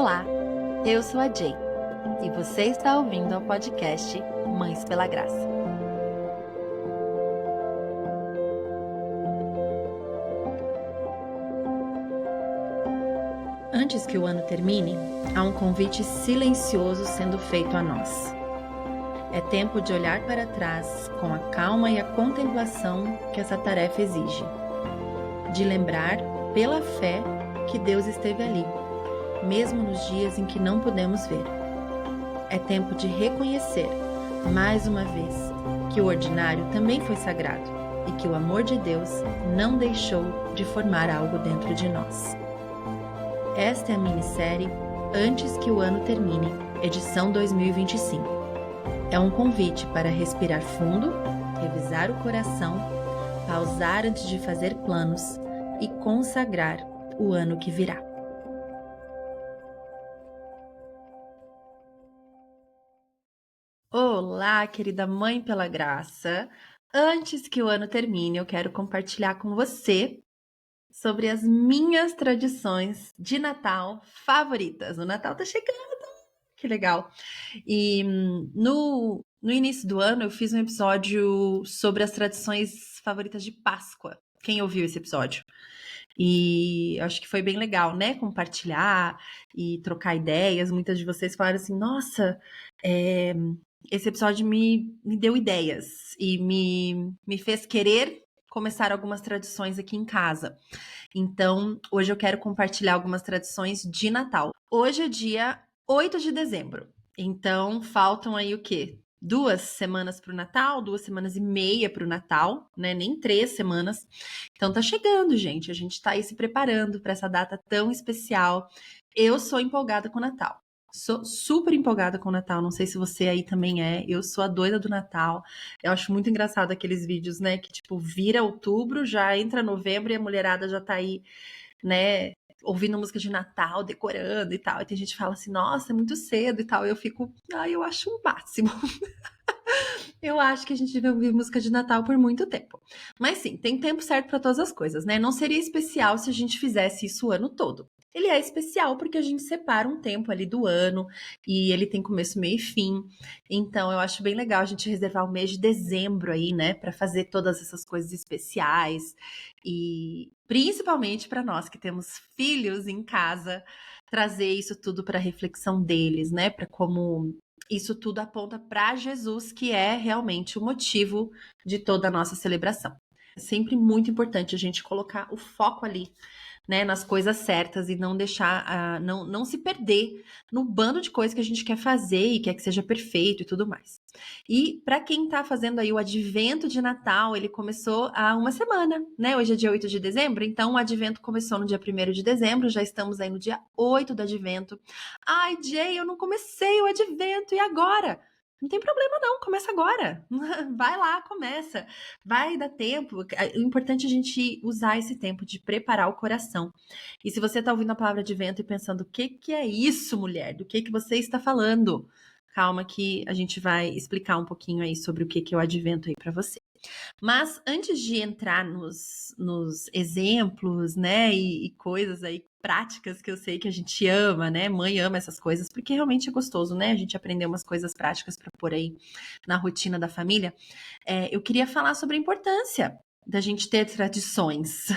Olá, eu sou a Jay e você está ouvindo ao podcast Mães pela Graça. Antes que o ano termine, há um convite silencioso sendo feito a nós. É tempo de olhar para trás com a calma e a contemplação que essa tarefa exige. De lembrar, pela fé, que Deus esteve ali, mesmo nos dias em que não podemos ver. É tempo de reconhecer, mais uma vez, que o ordinário também foi sagrado e que o amor de Deus não deixou de formar algo dentro de nós. Esta é a minissérie Antes que o Ano Termine, edição 2025. É um convite para respirar fundo, revisar o coração, pausar antes de fazer planos e consagrar o ano que virá. Olá, querida Mãe pela Graça! Antes que o ano termine, eu quero compartilhar com você sobre as minhas tradições de Natal favoritas. O Natal tá chegando! Que legal! E no início do ano eu fiz um episódio sobre as tradições favoritas de Páscoa. Quem ouviu esse episódio? E eu acho que foi bem legal, né? Compartilhar e trocar ideias. Muitas de vocês falaram assim, nossa, esse episódio me deu ideias e me fez querer começar algumas tradições aqui em casa. Então, hoje eu quero compartilhar algumas tradições de Natal. Hoje é dia 8 de dezembro. Então, faltam aí o quê? 2 semanas para o Natal, 2 semanas e meia para o Natal, né? Nem 3 semanas. Então, tá chegando, gente. A gente tá aí se preparando para essa data tão especial. Eu sou empolgada com o Natal. Sou super empolgada com o Natal, não sei se você aí também é. Eu sou a doida do Natal. Eu acho muito engraçado aqueles vídeos, né? Que tipo, vira outubro, já entra novembro e a mulherada já tá aí, né? Ouvindo música de Natal, decorando e tal. E tem gente que fala assim, nossa, é muito cedo e tal. E eu fico, eu acho o máximo. Eu acho que a gente deve ouvir música de Natal por muito tempo. Mas sim, tem tempo certo para todas as coisas, né? Não seria especial se a gente fizesse isso o ano todo. Ele é especial porque a gente separa um tempo ali do ano e ele tem começo, meio e fim. Então eu acho bem legal a gente reservar o mês de dezembro aí, né, para fazer todas essas coisas especiais e principalmente para nós que temos filhos em casa, trazer isso tudo para reflexão deles, né, para como isso tudo aponta para Jesus, que é realmente o motivo de toda a nossa celebração. É sempre muito importante a gente colocar o foco ali, né, nas coisas certas e não deixar, não se perder no bando de coisas que a gente quer fazer e quer que seja perfeito e tudo mais. E para quem está fazendo aí o advento de Natal, ele começou há uma semana, né? Hoje é dia 8 de dezembro, então o advento começou no dia 1º de dezembro, já estamos aí no dia 8 do advento. Ai, Jay, eu não comecei o advento, e agora? Não tem problema não, começa agora. Vai lá, começa. Vai dar tempo. O importante é a gente usar esse tempo de preparar o coração. E se você está ouvindo a palavra advento e pensando, o que é isso, mulher? Do que você está falando? Calma que a gente vai explicar um pouquinho aí sobre o que é o advento aí para você. Mas antes de entrar nos exemplos, né, e coisas aí práticas que eu sei que a gente ama, né, mãe ama essas coisas, porque realmente é gostoso, né, a gente aprender umas coisas práticas para pôr aí na rotina da família, eu queria falar sobre a importância da gente ter tradições.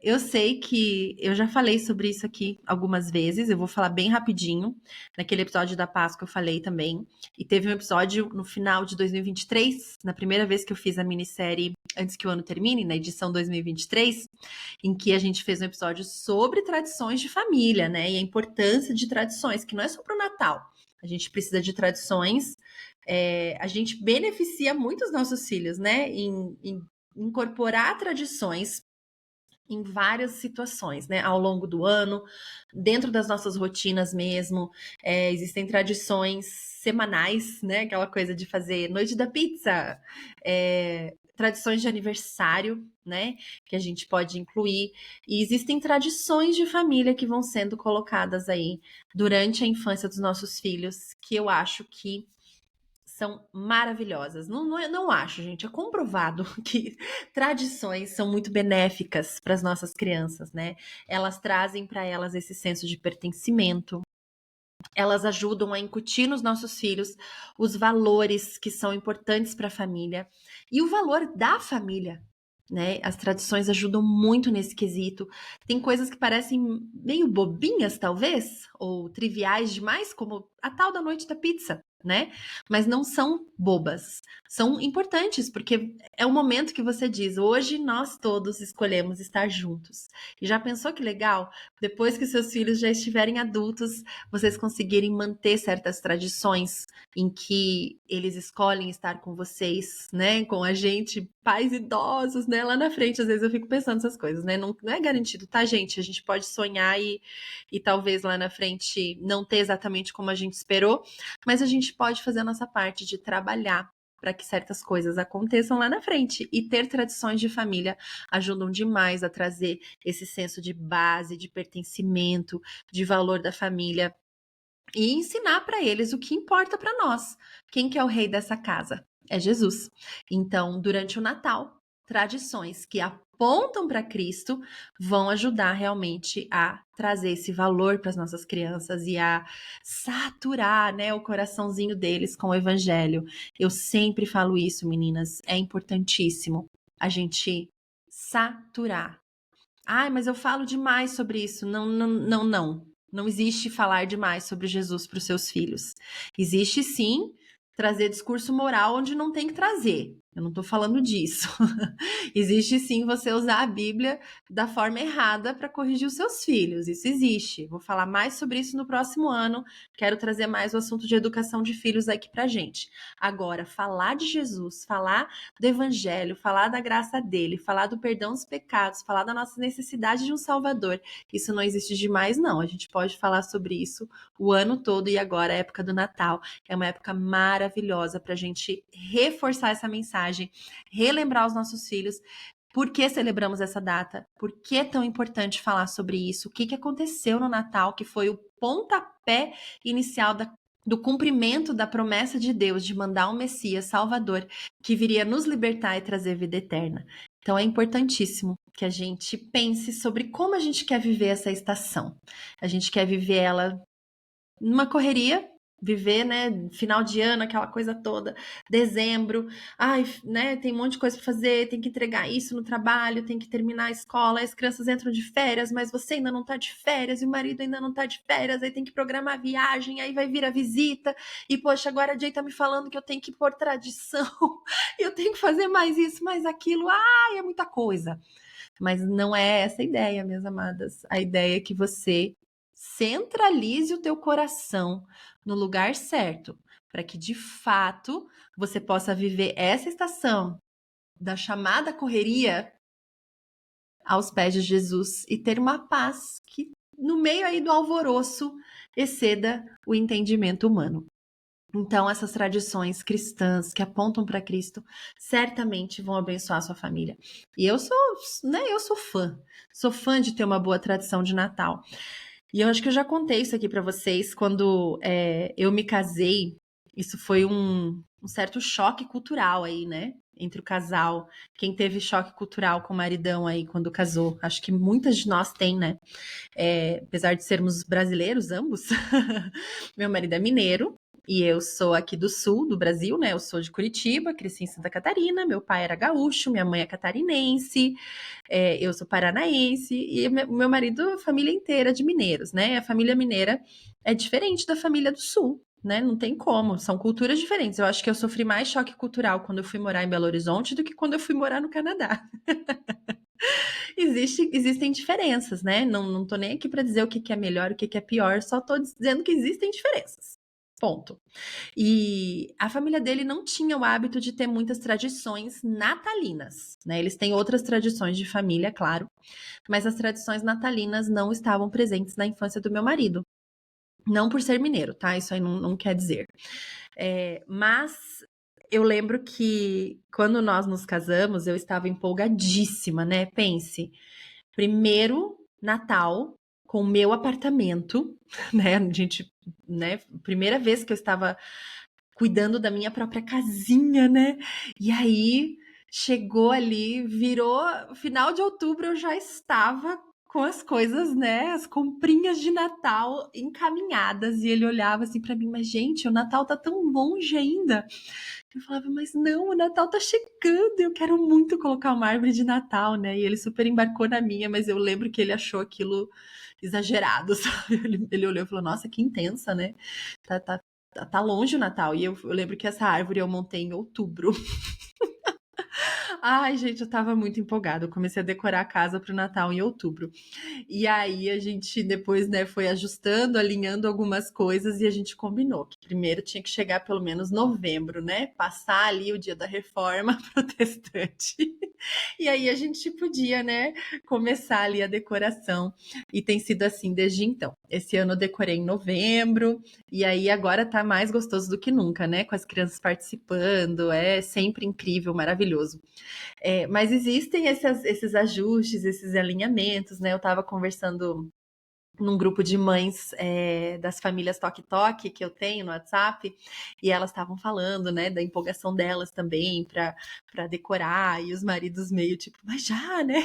Eu sei que eu já falei sobre isso aqui algumas vezes, eu vou falar bem rapidinho. Naquele episódio da Páscoa eu falei também. E teve um episódio no final de 2023, na primeira vez que eu fiz a minissérie Antes que o Ano Termine, na edição 2023, em que a gente fez um episódio sobre tradições de família, né? E a importância de tradições, que não é só para o Natal. A gente precisa de tradições. A gente beneficia muito os nossos filhos, né? Em incorporar tradições em várias situações, né? Ao longo do ano, dentro das nossas rotinas mesmo. Existem tradições semanais, né? Aquela coisa de fazer noite da pizza, tradições de aniversário, né? Que a gente pode incluir. E existem tradições de família que vão sendo colocadas aí durante a infância dos nossos filhos, que eu acho que são maravilhosas. Não acho, gente. É comprovado que tradições são muito benéficas para as nossas crianças, né? Elas trazem para elas esse senso de pertencimento. Elas ajudam a incutir nos nossos filhos os valores que são importantes para a família e o valor da família, né? As tradições ajudam muito nesse quesito. Tem coisas que parecem meio bobinhas, talvez, ou triviais demais, como a tal da noite da pizza, né? Mas não são bobas, são importantes, porque é o momento que você diz: hoje nós todos escolhemos estar juntos. E já pensou que legal? Depois que seus filhos já estiverem adultos, vocês conseguirem manter certas tradições em que eles escolhem estar com vocês, né? Com a gente, pais idosos, né? Lá na frente, às vezes eu fico pensando essas coisas, né? Não é garantido, tá, gente? A gente pode sonhar e talvez lá na frente não ter exatamente como a gente esperou, mas a gente pode fazer a nossa parte de trabalhar para que certas coisas aconteçam lá na frente. E ter tradições de família ajudam demais a trazer esse senso de base, de pertencimento, de valor da família e ensinar para eles o que importa para nós. Quem que é o rei dessa casa? É Jesus. Então, durante o Natal, tradições que apontam para Cristo vão ajudar realmente a trazer esse valor para as nossas crianças e a saturar, né, o coraçãozinho deles com o evangelho. Eu sempre falo isso, meninas, é importantíssimo a gente saturar. Ai, mas eu falo demais sobre isso. Não, não, não, não. Não existe falar demais sobre Jesus para os seus filhos. Existe sim trazer discurso moral onde não tem que trazer. Eu não estou falando disso. Existe sim você usar a Bíblia da forma errada para corrigir os seus filhos. Isso existe. Vou falar mais sobre isso no próximo ano. Quero trazer mais o assunto de educação de filhos aqui para gente. Agora, falar de Jesus, falar do Evangelho, falar da graça dele, falar do perdão dos pecados, falar da nossa necessidade de um Salvador. Isso não existe demais, não. A gente pode falar sobre isso o ano todo e agora, a época do Natal. É uma época maravilhosa para a gente reforçar essa mensagem, relembrar os nossos filhos. Por que celebramos essa data? Por que é tão importante falar sobre isso? O que aconteceu no Natal, que foi o pontapé inicial do cumprimento da promessa de Deus de mandar um Messias Salvador que viria nos libertar e trazer vida eterna. Então é importantíssimo que a gente pense sobre como a gente quer viver essa estação. A gente quer viver ela numa correria, viver, né, final de ano, aquela coisa toda, dezembro, ai, né, tem um monte de coisa para fazer, tem que entregar isso no trabalho, tem que terminar a escola, as crianças entram de férias, mas você ainda não tá de férias, e o marido ainda não tá de férias, aí tem que programar a viagem, aí vai vir a visita, e poxa, agora a Jay tá me falando que eu tenho que pôr tradição, eu tenho que fazer mais isso, mais aquilo, ai, é muita coisa. Mas não é essa a ideia, minhas amadas. A ideia é que você centralize o teu coração no lugar certo, para que de fato você possa viver essa estação da chamada correria aos pés de Jesus e ter uma paz que no meio aí do alvoroço exceda o entendimento humano. Então, essas tradições cristãs que apontam para Cristo certamente vão abençoar a sua família. E eu sou, né, eu sou fã de ter uma boa tradição de Natal. E eu acho que eu já contei isso aqui para vocês quando eu me casei. Isso foi um certo choque cultural aí, né? Entre o casal. Quem teve choque cultural com o maridão aí quando casou? Acho que muitas de nós têm, né? Apesar de sermos brasileiros, ambos. Meu marido é mineiro. E eu sou aqui do sul do Brasil, né? Eu sou de Curitiba, cresci em Santa Catarina. Meu pai era gaúcho, minha mãe é catarinense, eu sou paranaense. E meu marido, a família inteira de mineiros, né? A família mineira é diferente da família do sul, né? Não tem como, são culturas diferentes. Eu acho que eu sofri mais choque cultural quando eu fui morar em Belo Horizonte do que quando eu fui morar no Canadá. Existem diferenças, né? Não tô nem aqui para dizer o que é melhor, o que é pior, só tô dizendo que existem diferenças. Ponto. E a família dele não tinha o hábito de ter muitas tradições natalinas, né? Eles têm outras tradições de família, claro, mas as tradições natalinas não estavam presentes na infância do meu marido. Não por ser mineiro, tá? Isso aí não quer dizer. Mas eu lembro que quando nós nos casamos, eu estava empolgadíssima, né? Pense, primeiro Natal com o meu apartamento, né? A gente, né? Primeira vez que eu estava cuidando da minha própria casinha, né? E aí chegou ali, virou final de outubro, eu já estava com as coisas, né, as comprinhas de Natal encaminhadas, e ele olhava assim pra mim, mas gente, o Natal tá tão longe ainda. Eu falava, mas não, o Natal tá chegando, eu quero muito colocar uma árvore de Natal, né? E ele super embarcou na minha, mas eu lembro que ele achou aquilo exagerado, sabe? Ele olhou e falou, nossa, que intensa, né? Tá longe o Natal. E eu lembro que essa árvore eu montei em outubro. Ai, gente, eu tava muito empolgada. Eu comecei a decorar a casa pro Natal em outubro. E aí a gente depois, né, foi ajustando, alinhando algumas coisas e a gente combinou que primeiro tinha que chegar pelo menos novembro, né? Passar ali o dia da reforma protestante. E aí a gente podia, né, começar ali a decoração. E tem sido assim desde então. Esse ano eu decorei em novembro, e aí agora tá mais gostoso do que nunca, né? Com as crianças participando, é sempre incrível, maravilhoso. Mas existem esses ajustes, esses alinhamentos, né? Eu estava conversando num grupo de mães das famílias Toque Toque que eu tenho no WhatsApp, e elas estavam falando, né, da empolgação delas também para decorar, e os maridos meio tipo, mas já, né?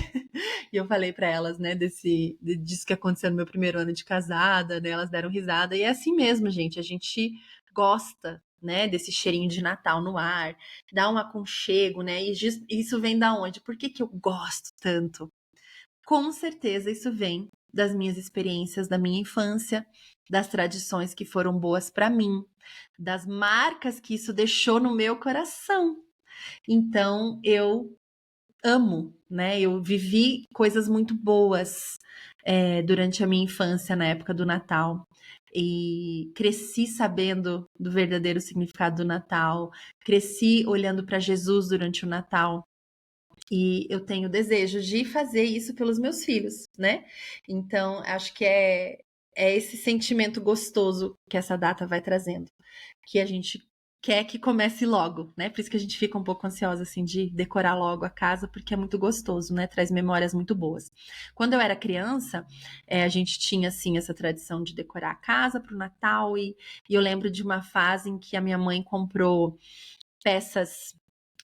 E eu falei para elas, né, disso que aconteceu no meu primeiro ano de casada, né? Elas deram risada, e é assim mesmo, gente, a gente gosta, né, desse cheirinho de Natal no ar, dá um aconchego, né? E isso vem da onde? Por que que eu gosto tanto? Com certeza isso vem das minhas experiências da minha infância, das tradições que foram boas para mim, das marcas que isso deixou no meu coração. Então eu amo, né? Eu vivi coisas muito boas durante a minha infância, na época do Natal. E cresci sabendo do verdadeiro significado do Natal, cresci olhando para Jesus durante o Natal. E eu tenho desejo de fazer isso pelos meus filhos, né? Então, acho que é esse sentimento gostoso que essa data vai trazendo, que a gente quer que comece logo, né? Por isso que a gente fica um pouco ansiosa, assim, de decorar logo a casa, porque é muito gostoso, né? Traz memórias muito boas. Quando eu era criança, a gente tinha, assim, essa tradição de decorar a casa para o Natal, e eu lembro de uma fase em que a minha mãe comprou peças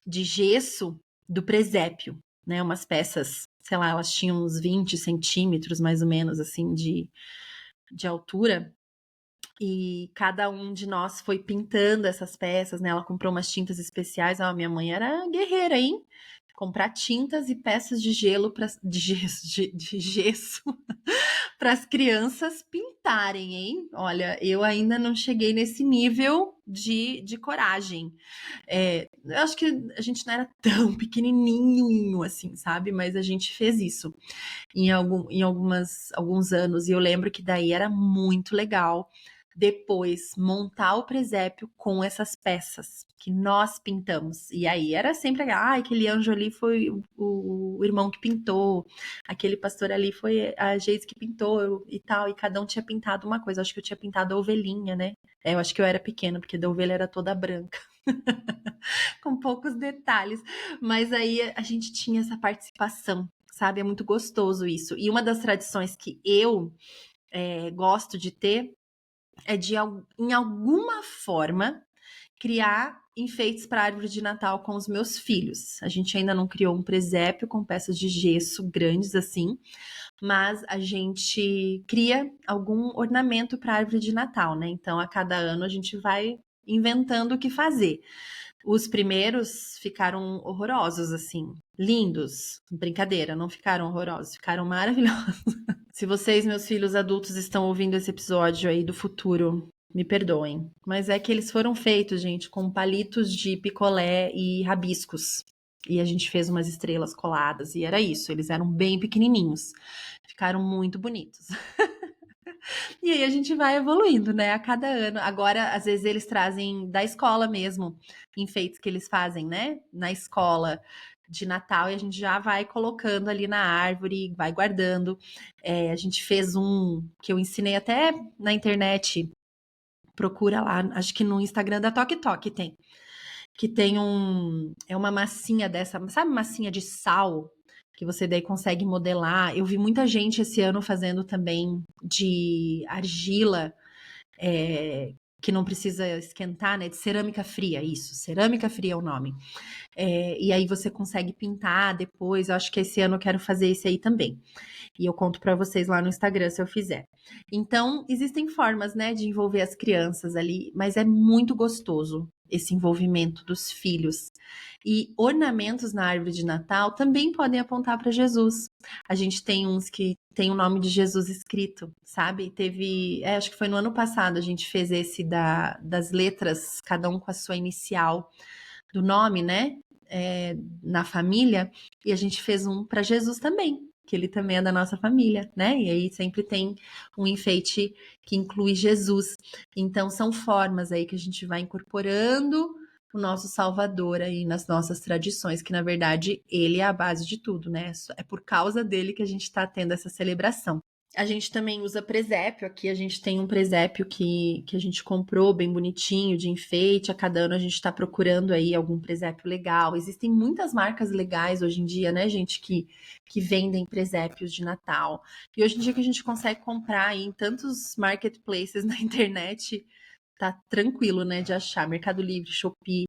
de gesso do presépio, né? Umas peças, sei lá, elas tinham uns 20 centímetros, mais ou menos, assim, de altura. E cada um de nós foi pintando essas peças, né? Ela comprou umas tintas especiais. Ah, minha mãe era guerreira, hein? Comprar tintas e peças de gelo de gesso para as crianças pintarem, hein? Olha, eu ainda não cheguei nesse nível de coragem. Eu acho que a gente não era tão pequenininho assim, sabe? Mas a gente fez isso alguns anos. E eu lembro que daí era muito legal depois montar o presépio com essas peças que nós pintamos. E aí era sempre, aquele anjo ali foi o irmão que pintou, aquele pastor ali foi a Geise que pintou e tal, e cada um tinha pintado uma coisa. Acho que eu tinha pintado a ovelhinha, né? Eu acho que eu era pequena, porque da ovelha era toda branca. Com poucos detalhes. Mas aí a gente tinha essa participação, sabe? É muito gostoso isso. E uma das tradições que eu gosto de ter é de, em alguma forma, criar enfeites para a árvore de Natal com os meus filhos. A gente ainda não criou um presépio com peças de gesso grandes assim, mas a gente cria algum ornamento para a árvore de Natal, né? Então, a cada ano a gente vai inventando o que fazer. Os primeiros ficaram horrorosos, assim, lindos. Brincadeira, não ficaram horrorosos, ficaram maravilhosos. Se vocês, meus filhos adultos, estão ouvindo esse episódio aí do futuro, me perdoem. Mas é que eles foram feitos, gente, com palitos de picolé e rabiscos. E a gente fez umas estrelas coladas, e era isso. Eles eram bem pequenininhos. Ficaram muito bonitos. E aí a gente vai evoluindo, né? A cada ano. Agora, às vezes, eles trazem da escola mesmo, enfeites que eles fazem, né? Na escola de Natal, e a gente já vai colocando ali na árvore, vai guardando. A gente fez um que eu ensinei até na internet. Procura lá, acho que no Instagram da Tok Tok tem. Que tem uma massinha dessa, sabe, massinha de sal? Que você daí consegue modelar. Eu vi muita gente esse ano fazendo também de argila, que não precisa esquentar, né? De cerâmica fria, isso. Cerâmica fria é o nome. E aí você consegue pintar depois. Eu acho que esse ano eu quero fazer esse aí também. E eu conto para vocês lá no Instagram se eu fizer. Então, existem formas, né, de envolver as crianças ali, mas é muito gostoso esse envolvimento dos filhos. E ornamentos na árvore de Natal também podem apontar para Jesus. A gente tem uns que tem o nome de Jesus escrito, sabe? Teve, acho que foi no ano passado, a gente fez esse das letras, cada um com a sua inicial do nome, né? Na família, e a gente fez um para Jesus também, que ele também é da nossa família, né? E aí sempre tem um enfeite que inclui Jesus. Então são formas aí que a gente vai incorporando o nosso Salvador aí nas nossas tradições, que na verdade ele é a base de tudo, né? É por causa dele que a gente está tendo essa celebração. A gente também usa presépio. Aqui a gente tem um presépio que a gente comprou bem bonitinho, de enfeite. A cada ano a gente está procurando aí algum presépio legal. Existem muitas marcas legais hoje em dia, né, gente, que vendem presépios de Natal. E hoje em dia que a gente consegue comprar aí em tantos marketplaces na internet, tá tranquilo, né, de achar. Mercado Livre, Shopee.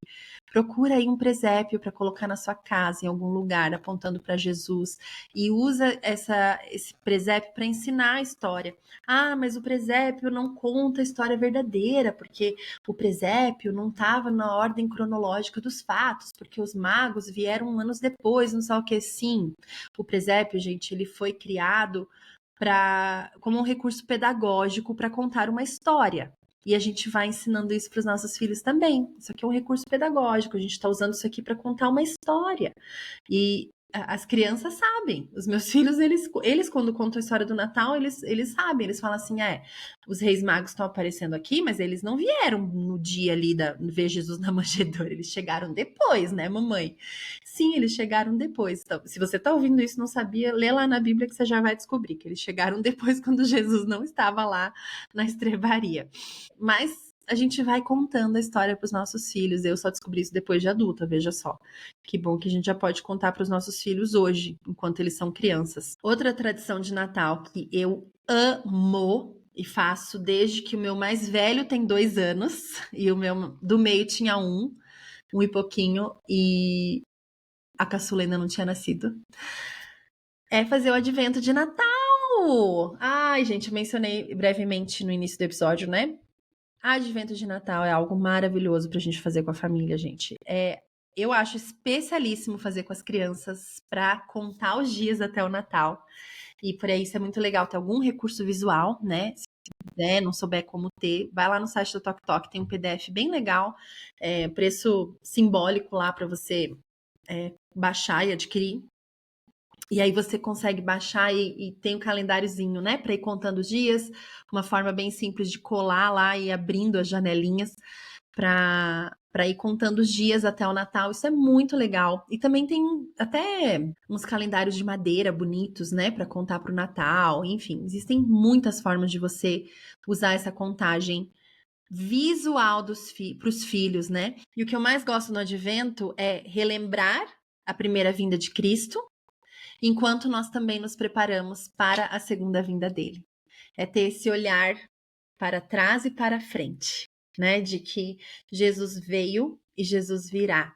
Procura aí um presépio para colocar na sua casa, em algum lugar, apontando para Jesus. E usa esse presépio para ensinar a história. Ah, mas o presépio não conta a história verdadeira, porque o presépio não estava na ordem cronológica dos fatos, porque os magos vieram anos depois, não sei o que. Sim, o presépio, gente, ele foi criado como um recurso pedagógico para contar uma história. E a gente vai ensinando isso para os nossos filhos também. Isso aqui é um recurso pedagógico, a gente está usando isso aqui para contar uma história. E as crianças sabem. Os meus filhos, eles quando contam a história do Natal, eles sabem. Eles falam assim, os reis magos estão aparecendo aqui, mas eles não vieram no dia ali ver Jesus na manjedoura. Eles chegaram depois, né, mamãe? Sim, eles chegaram depois. Então, se você está ouvindo isso e não sabia, lê lá na Bíblia que você já vai descobrir que eles chegaram depois, quando Jesus não estava lá na estrebaria. Mas a gente vai contando a história para os nossos filhos. Eu só descobri isso depois de adulta, veja só. Que bom que a gente já pode contar para os nossos filhos hoje, enquanto eles são crianças. Outra tradição de Natal que eu amo e faço desde que o meu mais velho tem 2 anos e o meu do meio tinha um e pouquinho, e a caçula ainda não tinha nascido, é fazer o advento de Natal. Ai, gente, eu mencionei brevemente no início do episódio, né? Advento de Natal é algo maravilhoso pra gente fazer com a família, gente. Eu acho especialíssimo fazer com as crianças para contar os dias até o Natal. E por aí isso é muito legal ter algum recurso visual, né? Se quiser, não souber como ter, vai lá no site do Tok Tok, tem um PDF bem legal, preço simbólico lá para você baixar e adquirir. E aí você consegue baixar e tem um calendáriozinho, né, para ir contando os dias, uma forma bem simples de colar lá e abrindo as janelinhas para ir contando os dias até o Natal. Isso é muito legal. E também tem até uns calendários de madeira bonitos, né, para contar para o Natal. Enfim, existem muitas formas de você usar essa contagem visual para os filhos, né? E o que eu mais gosto no Advento é relembrar a primeira vinda de Cristo, enquanto nós também nos preparamos para a segunda vinda dele. É ter esse olhar para trás e para frente, né? De que Jesus veio e Jesus virá.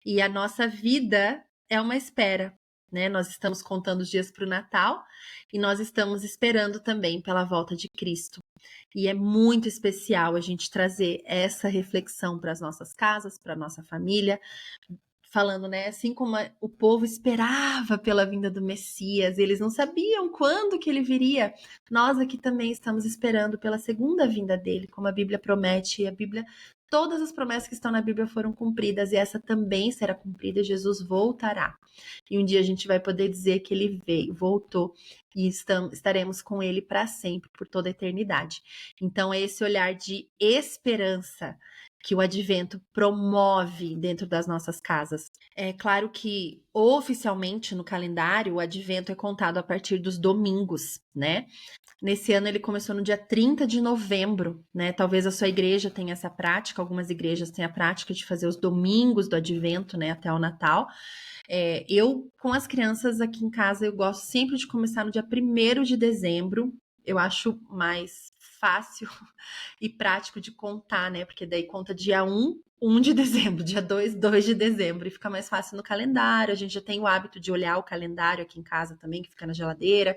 E a nossa vida é uma espera, né? Nós estamos contando os dias para o Natal e nós estamos esperando também pela volta de Cristo. E é muito especial a gente trazer essa reflexão para as nossas casas, para a nossa família, falando, né, assim como o povo esperava pela vinda do Messias, eles não sabiam quando que ele viria. Nós aqui também estamos esperando pela segunda vinda dele, como a Bíblia promete, e a Bíblia, todas as promessas que estão na Bíblia foram cumpridas, e essa também será cumprida, Jesus voltará. E um dia a gente vai poder dizer que ele veio, voltou, e estaremos com ele para sempre, por toda a eternidade. Então é esse olhar de esperança que o Advento promove dentro das nossas casas. É claro que, oficialmente, no calendário, o Advento é contado a partir dos domingos, né? Nesse ano ele começou no dia 30 de novembro, né? Talvez a sua igreja tenha essa prática, algumas igrejas têm a prática de fazer os domingos do Advento, né? Até o Natal. Eu, com as crianças aqui em casa, eu gosto sempre de começar no dia 1º de dezembro. Eu acho mais fácil e prático de contar, né? Porque daí conta dia 1 de dezembro, dia 2 de dezembro, e fica mais fácil no calendário. A gente já tem o hábito de olhar o calendário aqui em casa também, que fica na geladeira.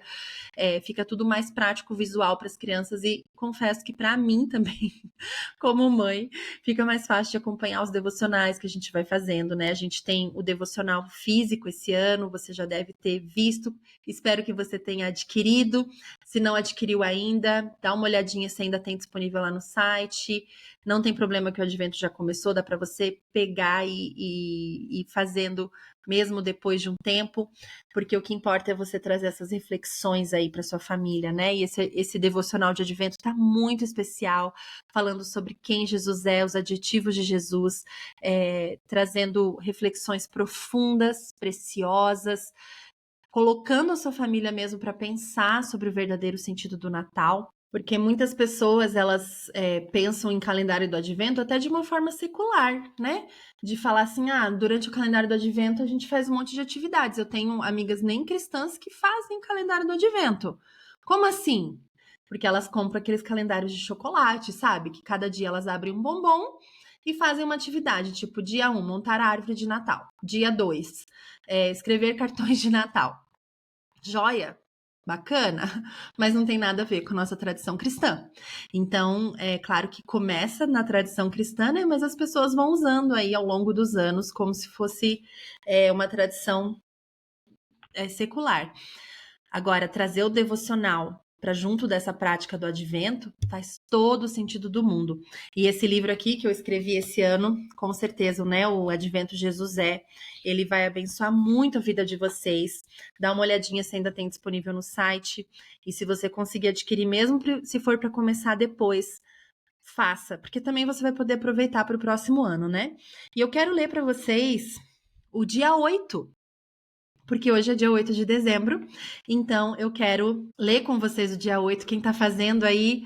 Fica tudo mais prático, visual para as crianças, e confesso que para mim também, como mãe, fica mais fácil de acompanhar os devocionais que a gente vai fazendo, né? A gente tem o devocional físico esse ano, você já deve ter visto, espero que você tenha adquirido. Se não adquiriu ainda, dá uma olhadinha se ainda tem disponível lá no site. Não tem problema que o advento já começou, dá para você pegar e ir fazendo mesmo depois de um tempo, porque o que importa é você trazer essas reflexões aí para sua família, né? E esse devocional de advento tá muito especial, falando sobre quem Jesus é, os adjetivos de Jesus, trazendo reflexões profundas, preciosas, colocando a sua família mesmo para pensar sobre o verdadeiro sentido do Natal. Porque muitas pessoas, elas pensam em calendário do advento até de uma forma secular, né? De falar assim, durante o calendário do advento a gente faz um monte de atividades. Eu tenho amigas nem cristãs que fazem calendário do advento. Como assim? Porque elas compram aqueles calendários de chocolate, sabe? Que cada dia elas abrem um bombom e fazem uma atividade, tipo dia 1, montar a árvore de Natal. Dia 2, escrever cartões de Natal. Joia, bacana, mas não tem nada a ver com a nossa tradição cristã. Então, é claro que começa na tradição cristã, né? Mas as pessoas vão usando aí ao longo dos anos como se fosse uma tradição secular. Agora, trazer o devocional para junto dessa prática do advento faz todo o sentido do mundo. E esse livro aqui que eu escrevi esse ano, com certeza, né, o Advento Jesus ele vai abençoar muito a vida de vocês. Dá uma olhadinha se ainda tem disponível no site, e se você conseguir adquirir, mesmo se for para começar depois, faça, porque também você vai poder aproveitar para o próximo ano, né? E eu quero ler para vocês o dia 8, porque hoje é dia 8 de dezembro, então eu quero ler com vocês o dia 8. Quem tá fazendo aí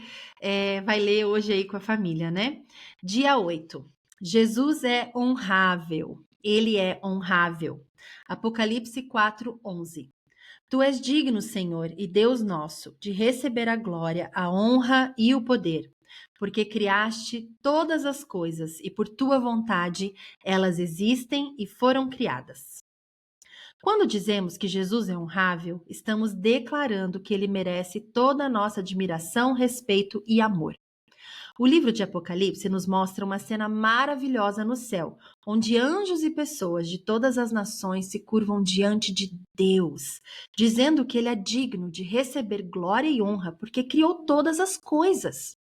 vai ler hoje aí com a família, né? Dia 8. Jesus é honrável, ele é honrável. Apocalipse 4:11. Tu és digno, Senhor e Deus nosso, de receber a glória, a honra e o poder, porque criaste todas as coisas e por tua vontade elas existem e foram criadas. Quando dizemos que Jesus é honrável, estamos declarando que ele merece toda a nossa admiração, respeito e amor. O livro de Apocalipse nos mostra uma cena maravilhosa no céu, onde anjos e pessoas de todas as nações se curvam diante de Deus, dizendo que ele é digno de receber glória e honra porque criou todas as coisas.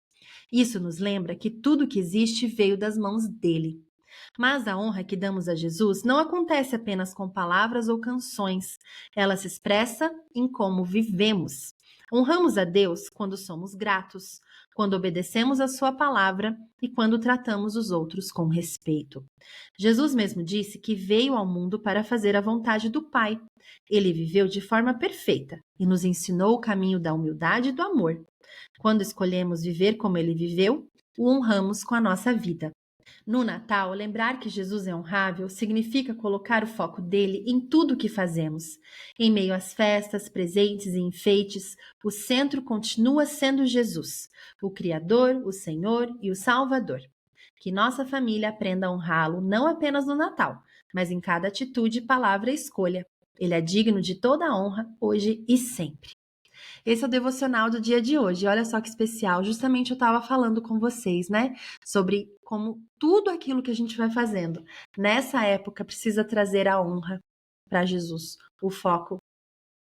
Isso nos lembra que tudo que existe veio das mãos dele. Mas a honra que damos a Jesus não acontece apenas com palavras ou canções. Ela se expressa em como vivemos. Honramos a Deus quando somos gratos, quando obedecemos a sua palavra e quando tratamos os outros com respeito. Jesus mesmo disse que veio ao mundo para fazer a vontade do Pai. Ele viveu de forma perfeita e nos ensinou o caminho da humildade e do amor. Quando escolhemos viver como ele viveu, o honramos com a nossa vida. No Natal, lembrar que Jesus é honrável significa colocar o foco dele em tudo o que fazemos. Em meio às festas, presentes e enfeites, o centro continua sendo Jesus, o Criador, o Senhor e o Salvador. Que nossa família aprenda a honrá-lo não apenas no Natal, mas em cada atitude, palavra e escolha. Ele é digno de toda a honra, hoje e sempre. Esse é o devocional do dia de hoje. Olha só que especial. Justamente eu estava falando com vocês, né? Sobre como tudo aquilo que a gente vai fazendo nessa época precisa trazer a honra para Jesus, o foco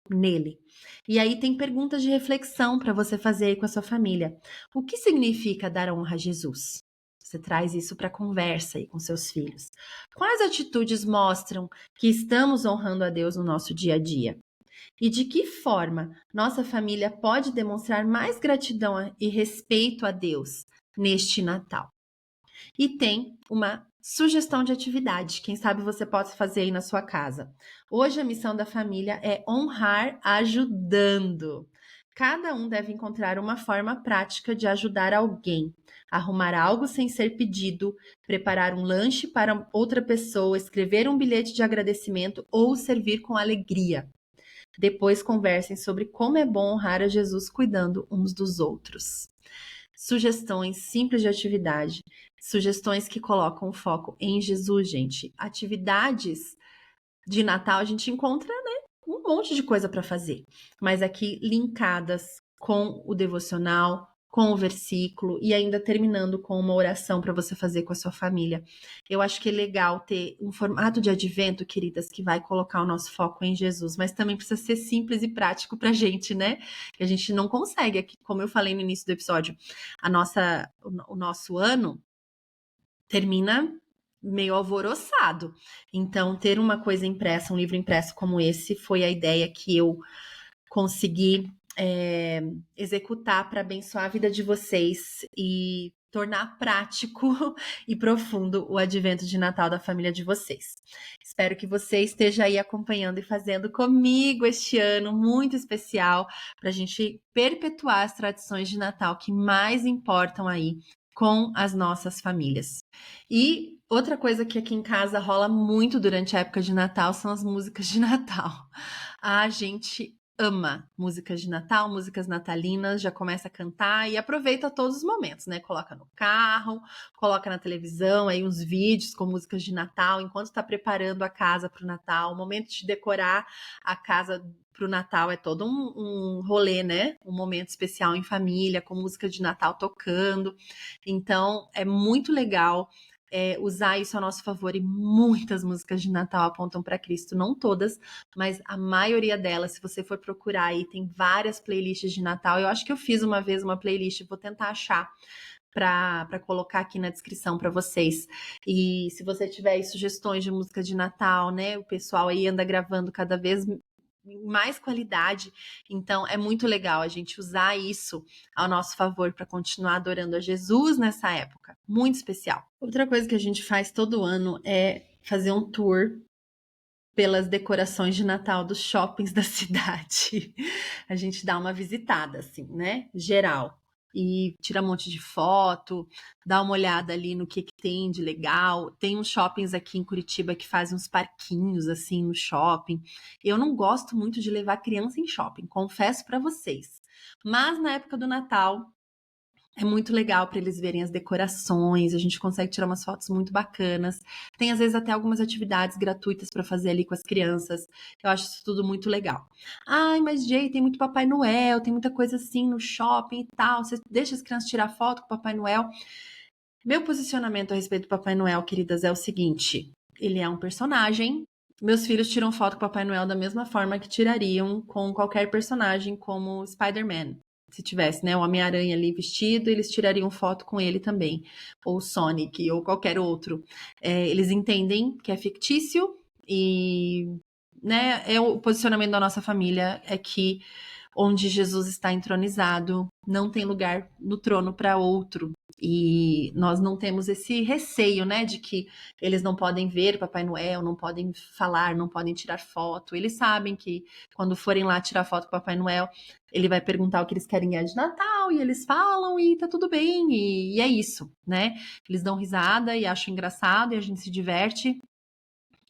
nele. E aí tem perguntas de reflexão para você fazer aí com a sua família. O que significa dar honra a Jesus? Você traz isso para a conversa aí com seus filhos. Quais atitudes mostram que estamos honrando a Deus no nosso dia a dia? E de que forma nossa família pode demonstrar mais gratidão e respeito a Deus neste Natal? E tem uma sugestão de atividade, quem sabe você possa fazer aí na sua casa. Hoje a missão da família é honrar ajudando. Cada um deve encontrar uma forma prática de ajudar alguém, arrumar algo sem ser pedido, preparar um lanche para outra pessoa, escrever um bilhete de agradecimento ou servir com alegria. Depois conversem sobre como é bom honrar a Jesus cuidando uns dos outros. Sugestões simples de atividade, sugestões que colocam o foco em Jesus, gente. Atividades de Natal a gente encontra, né, um monte de coisa para fazer, mas aqui linkadas com o devocional, com o versículo e ainda terminando com uma oração para você fazer com a sua família. Eu acho que é legal ter um formato de advento, queridas, que vai colocar o nosso foco em Jesus, mas também precisa ser simples e prático pra gente, né? Que a gente não consegue aqui, como eu falei no início do episódio, o nosso ano termina meio alvoroçado. Então, ter uma coisa impressa, um livro impresso como esse, foi a ideia que eu consegui executar para abençoar a vida de vocês e tornar prático e profundo o advento de Natal da família de vocês. Espero que você esteja aí acompanhando e fazendo comigo este ano muito especial para a gente perpetuar as tradições de Natal que mais importam aí com as nossas famílias. E outra coisa que aqui em casa rola muito durante a época de Natal são as músicas de Natal. A gente ama músicas de Natal, músicas natalinas, já começa a cantar e aproveita todos os momentos, né? Coloca no carro, coloca na televisão aí uns vídeos com músicas de Natal, enquanto tá preparando a casa para o Natal. O momento de decorar a casa para o Natal é todo um rolê, né? Um momento especial em família, com música de Natal tocando. Então, é muito legal usar isso a nosso favor, e muitas músicas de Natal apontam para Cristo, não todas, mas a maioria delas, se você for procurar aí, tem várias playlists de Natal. Eu acho que eu fiz uma vez uma playlist, vou tentar achar para colocar aqui na descrição para vocês. E se você tiver aí sugestões de música de Natal, né, o pessoal aí anda gravando cada vez mais qualidade, então é muito legal a gente usar isso ao nosso favor para continuar adorando a Jesus nessa época, muito especial. Outra coisa que a gente faz todo ano é fazer um tour pelas decorações de Natal dos shoppings da cidade. A gente dá uma visitada, assim, né? Geral. E tira um monte de foto, dá uma olhada ali no que tem de legal. Tem uns shoppings aqui em Curitiba que fazem uns parquinhos, assim, no shopping. Eu não gosto muito de levar criança em shopping, confesso para vocês. Mas na época do Natal, é muito legal para eles verem as decorações, a gente consegue tirar umas fotos muito bacanas. Tem às vezes até algumas atividades gratuitas para fazer ali com as crianças. Eu acho isso tudo muito legal. Ai, mas Jay, tem muito Papai Noel, tem muita coisa assim no shopping e tal. Você deixa as crianças tirar foto com o Papai Noel? Meu posicionamento a respeito do Papai Noel, queridas, é o seguinte: ele é um personagem. Meus filhos tiram foto com o Papai Noel da mesma forma que tirariam com qualquer personagem, como Spider-Man. Se tivesse, né, o Homem-Aranha ali vestido, eles tirariam foto com ele também. Ou Sonic, ou qualquer outro. Eles entendem que é fictício e, né, o posicionamento da nossa família é que onde Jesus está entronizado, não tem lugar no trono para outro. E nós não temos esse receio, né, de que eles não podem ver Papai Noel, não podem falar, não podem tirar foto. Eles sabem que quando forem lá tirar foto com Papai Noel, ele vai perguntar o que eles querem ganhar de Natal, e eles falam e tá tudo bem, e é isso, né? Eles dão risada e acham engraçado e a gente se diverte.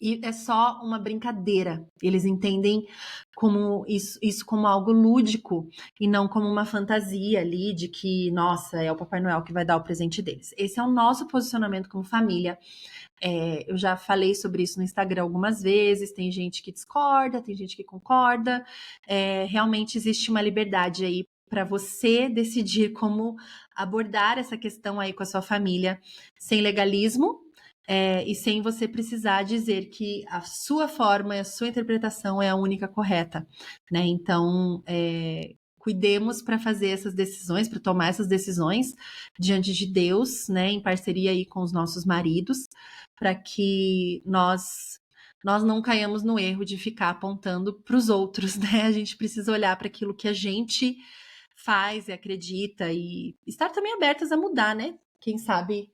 E é só uma brincadeira. Eles entendem como isso como algo lúdico e não como uma fantasia ali de que, nossa, é o Papai Noel que vai dar o presente deles. Esse é o nosso posicionamento como família. Eu já falei sobre isso no Instagram algumas vezes. Tem gente que discorda, tem gente que concorda. Realmente existe uma liberdade aí para você decidir como abordar essa questão aí com a sua família, sem legalismo, e sem você precisar dizer que a sua forma e a sua interpretação é a única correta, né? Então, cuidemos para fazer essas decisões, para tomar essas decisões diante de Deus, né? Em parceria aí com os nossos maridos, para que nós não caiamos no erro de ficar apontando para os outros, né? A gente precisa olhar para aquilo que a gente faz e acredita e estar também abertas a mudar, né? Quem sabe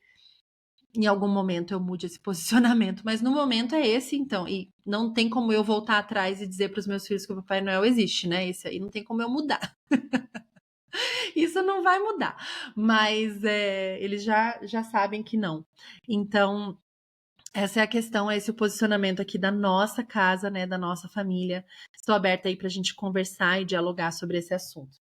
em algum momento eu mude esse posicionamento, mas no momento é esse, então, e não tem como eu voltar atrás e dizer para os meus filhos que o Papai Noel existe, né? Esse aí não tem como eu mudar. Isso não vai mudar, mas eles já sabem que não. Então, Essa é a questão, esse é o posicionamento aqui da nossa casa, né, da nossa família. Estou aberta aí para a gente conversar e dialogar sobre esse assunto.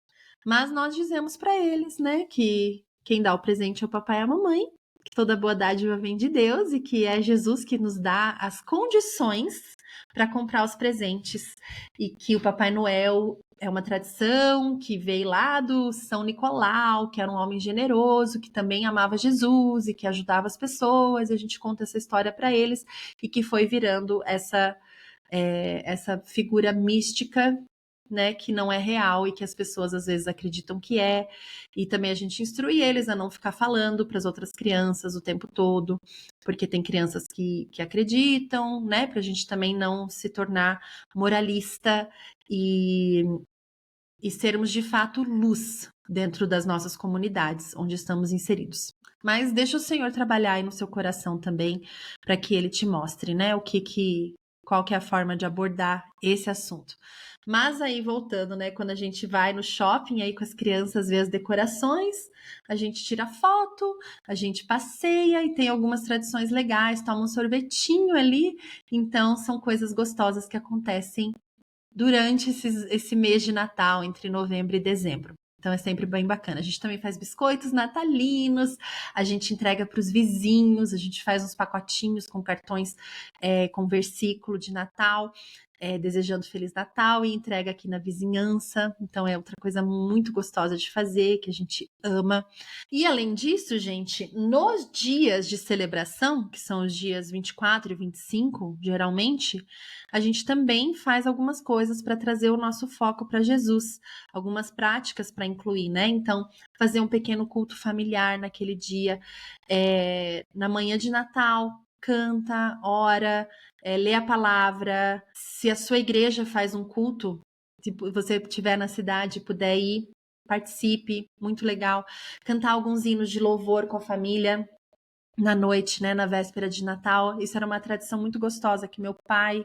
Mas nós dizemos para eles, né, que quem dá o presente é o papai e a mamãe, que toda boa dádiva vem de Deus e que é Jesus que nos dá as condições para comprar os presentes e que o Papai Noel é uma tradição que veio lá do São Nicolau, que era um homem generoso, que também amava Jesus e que ajudava as pessoas. E a gente conta essa história para eles e que foi virando essa figura mística, né, que não é real e que as pessoas às vezes acreditam que é. E também a gente instrui eles a não ficar falando para as outras crianças o tempo todo, porque tem crianças que acreditam, né, para a gente também não se tornar moralista e e sermos de fato luz dentro das nossas comunidades onde estamos inseridos. Mas deixa o Senhor trabalhar aí no seu coração também, para que ele te mostre, né, qual que é a forma de abordar esse assunto. Mas aí voltando, né, quando a gente vai no shopping aí com as crianças ver as decorações, a gente tira foto, a gente passeia e tem algumas tradições legais, toma um sorvetinho ali, então são coisas gostosas que acontecem durante esse mês de Natal, entre novembro e dezembro. Então é sempre bem bacana. A gente também faz biscoitos natalinos, a gente entrega para os vizinhos, a gente faz uns pacotinhos com cartões com versículo de Natal, desejando Feliz Natal e entrega aqui na vizinhança. Então é outra coisa muito gostosa de fazer, que a gente ama. E além disso, gente, nos dias de celebração, que são os dias 24 e 25, geralmente, a gente também faz algumas coisas para trazer o nosso foco para Jesus, algumas práticas para incluir, né? Então, fazer um pequeno culto familiar naquele dia, na manhã de Natal, canta, ora, lê a palavra. Se a sua igreja faz um culto, se você estiver na cidade e puder ir, participe, muito legal. Cantar alguns hinos de louvor com a família na noite, né, na véspera de Natal. Isso era uma tradição muito gostosa que meu pai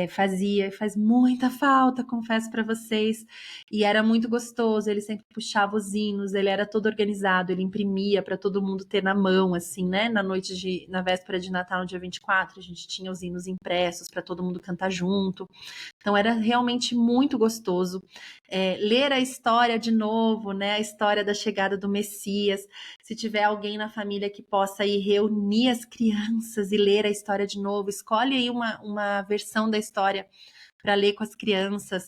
fazia, e faz muita falta, confesso para vocês. E era muito gostoso, ele sempre puxava os hinos, ele era todo organizado, ele imprimia para todo mundo ter na mão, assim, né? Na véspera de Natal, no dia 24, a gente tinha os hinos impressos para todo mundo cantar junto. Então era realmente muito gostoso ler a história de novo, né? A história da chegada do Messias. Se tiver alguém na família que possa ir reunir as crianças e ler a história de novo, escolhe aí uma versão da história para ler com as crianças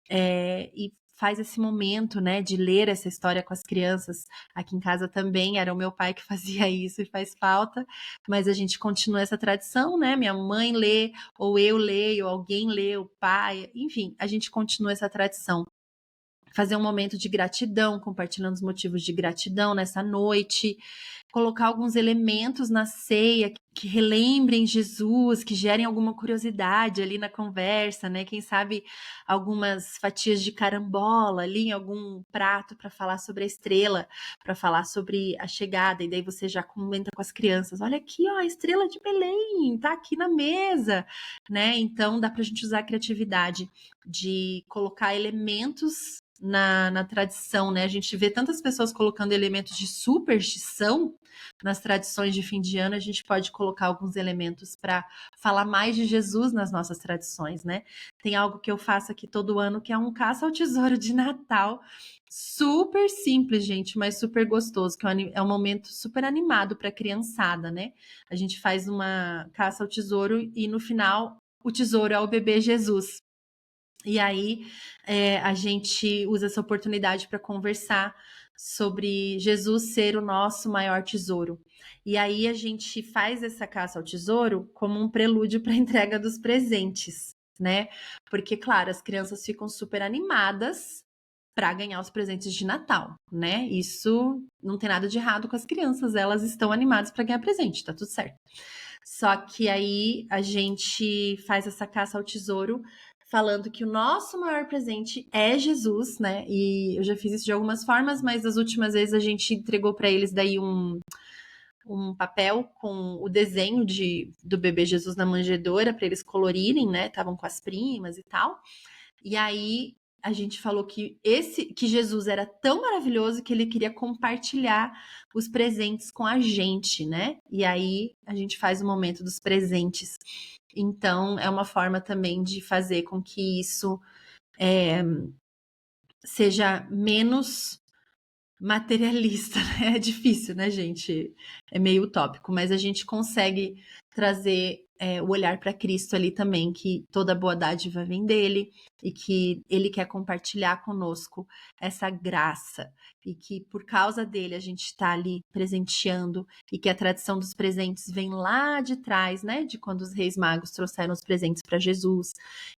e faz esse momento, né, de ler essa história com as crianças. Aqui em casa também era o meu pai que fazia isso e faz falta, mas a gente continua essa tradição, né? Minha mãe lê, ou eu leio, alguém lê, o pai, enfim, a gente continua essa tradição. Fazer um momento de gratidão, compartilhando os motivos de gratidão nessa noite, colocar alguns elementos na ceia que relembrem Jesus, que gerem alguma curiosidade ali na conversa, né? Quem sabe algumas fatias de carambola ali em algum prato para falar sobre a estrela, para falar sobre a chegada, e daí você já comenta com as crianças: olha aqui, ó, a estrela de Belém, tá aqui na mesa, né? Então dá para a gente usar a criatividade de colocar elementos na tradição, né? A gente vê tantas pessoas colocando elementos de superstição nas tradições de fim de ano, a gente pode colocar alguns elementos para falar mais de Jesus nas nossas tradições, né? Tem algo que eu faço aqui todo ano que é um caça ao tesouro de Natal. Super simples, gente, mas super gostoso, que é um momento super animado para a criançada, né? A gente faz uma caça ao tesouro e no final o tesouro é o bebê Jesus. E aí a gente usa essa oportunidade para conversar sobre Jesus ser o nosso maior tesouro. E aí a gente faz essa caça ao tesouro como um prelúdio para a entrega dos presentes, né? Porque, claro, as crianças ficam super animadas para ganhar os presentes de Natal, né? Isso não tem nada de errado com as crianças, elas estão animadas para ganhar presente, tá tudo certo. Só que aí a gente faz essa caça ao tesouro falando que o nosso maior presente é Jesus, né? E eu já fiz isso de algumas formas, mas das últimas vezes a gente entregou para eles daí um papel com o desenho do bebê Jesus na manjedoura para eles colorirem, né? Estavam com as primas e tal. E aí a gente falou que Jesus era tão maravilhoso que ele queria compartilhar os presentes com a gente, né? E aí a gente faz o momento dos presentes. Então, é uma forma também de fazer com que isso seja menos materialista, né? É difícil, né, gente? É meio utópico, mas a gente consegue trazer o olhar para Cristo ali também, que toda boa dádiva vem dele e que ele quer compartilhar conosco essa graça e que por causa dele a gente está ali presenteando e que a tradição dos presentes vem lá de trás, né, de quando os reis magos trouxeram os presentes para Jesus.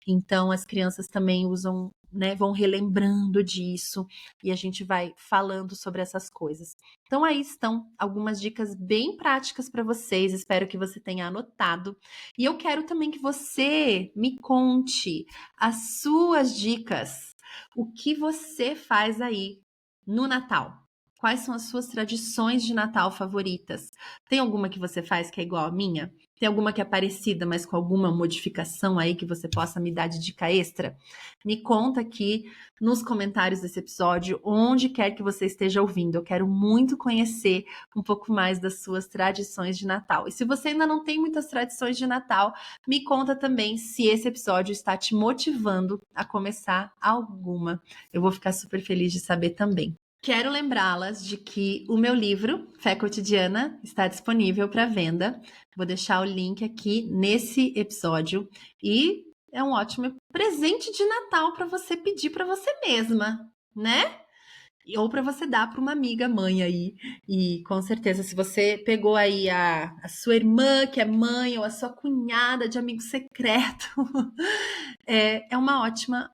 Então as crianças também usam, né, vão relembrando disso e a gente vai falando sobre essas coisas. Então aí estão algumas dicas bem práticas para vocês, espero que você tenha anotado. E eu quero também que você me conte as suas dicas. O que você faz aí no Natal? Quais são as suas tradições de Natal favoritas? Tem alguma que você faz que é igual a minha? Tem alguma que é parecida, mas com alguma modificação aí que você possa me dar de dica extra? Me conta aqui nos comentários desse episódio, onde quer que você esteja ouvindo. Eu quero muito conhecer um pouco mais das suas tradições de Natal. E se você ainda não tem muitas tradições de Natal, me conta também se esse episódio está te motivando a começar alguma. Eu vou ficar super feliz de saber também. Quero lembrá-las de que o meu livro, Fé Cotidiana, está disponível para venda. Vou deixar o link aqui nesse episódio e é um ótimo presente de Natal para você pedir para você mesma, né? Ou para você dar para uma amiga mãe aí. E com certeza, se você pegou aí a sua irmã, que é mãe, ou a sua cunhada de amigo secreto, é uma ótima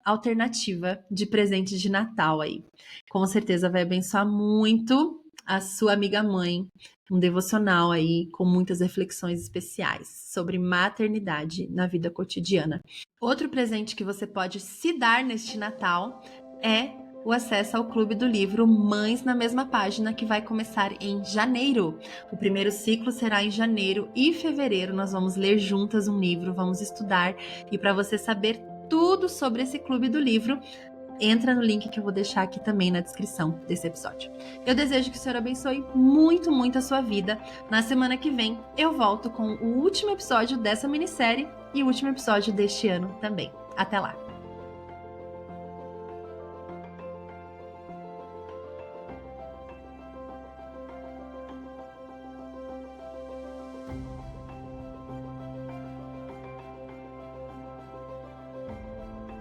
alternativa de presente de Natal aí. Com certeza vai abençoar muito a sua amiga mãe, um devocional aí com muitas reflexões especiais sobre maternidade na vida cotidiana. Outro presente que você pode se dar neste Natal é o acesso ao Clube do Livro Mães na Mesma Página, que vai começar em janeiro. O primeiro ciclo será em janeiro e fevereiro. Nós vamos ler juntas um livro, vamos estudar. E para você saber tudo sobre esse Clube do Livro, entra no link que eu vou deixar aqui também na descrição desse episódio. Eu desejo que o Senhor abençoe muito, muito a sua vida. Na semana que vem, eu volto com o último episódio dessa minissérie e o último episódio deste ano também. Até lá!